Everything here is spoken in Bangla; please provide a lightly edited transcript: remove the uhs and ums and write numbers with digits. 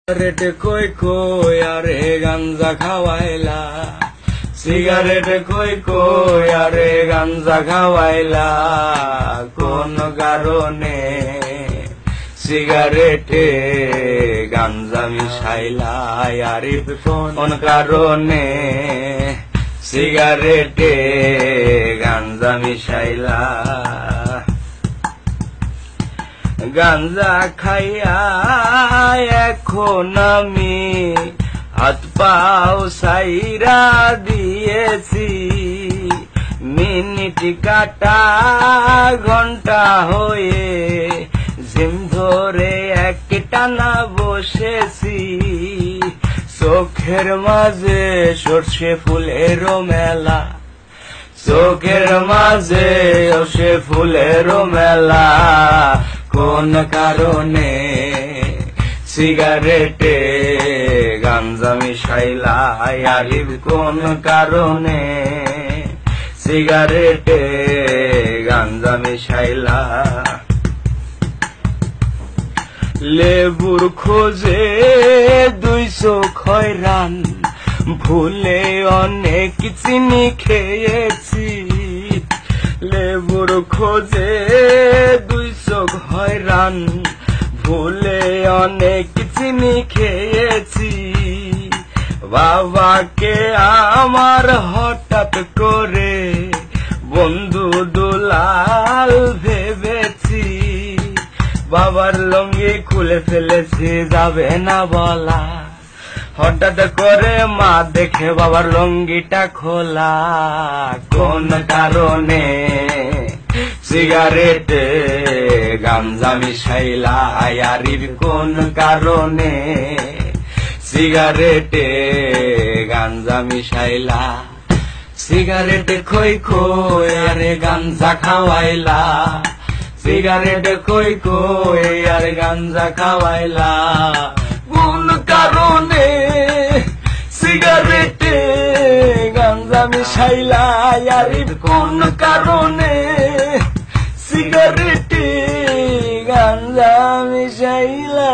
সিগারেট কই কই আরে গাঞ্জা খাওয়াইলা, সিগারেট কই কই আরে গাঞ্জা খাওয়াইলা, কোন কারণে সিগারেটে গাঞ্জা মিশাইলা, আরিফ কোন কারণে সিগারেটে গাঞ্জা মিশাইলা। গাঞ্জা খাইয়া এখন আমি হাত পাও সাইরা দিয়েছি, মিনিট কাটা ঘন্টা হয়ে জিম ধরে এক টানা বসেছি, চোখের মাঝে সর্ষে ফুলেরও মেলা, চোখের মাঝে সর্ষে ফুলেরও মেলা, কোন কারণে সিগারেটে গাঞ্জা মিশাইলা, আরিফ কোন কারণে সিগারেটে গাঞ্জা মিশাইলা। লেবুর খোঁজে 200 খয়রান, ভুলে অনেক চিনি খেয়েছি, লেবুর খোঁজে 200 খয়রান, ভুলে অনেক চিনি খেয়েছি, বাবাকে আমার হঠাৎ করে বন্ধু দুলাল ভেবেছি, বাবার লুঙ্গি খুলে ফেলেছি যাবে না বলা, হঠাৎ করে মা দেখে বাবার লুঙ্গিটা খোলা, কোন কারণে সিগারেটে গাঞ্জা মিশাইলা, আরিফ কোন কারণে সিগারেটে গাঞ্জা মিশাইলা। সিগারেট খই খই আরে গাঞ্জা খাওয়াইলা, সিগারেট খই খই আরে গাঞ্জা খাওয়াইলা, কোন কারণে সিগারেটে গাঞ্জা মিশাইলা, আরিফ কোন কারণে সিগারেটে গাঞ্জা মিশাইলা।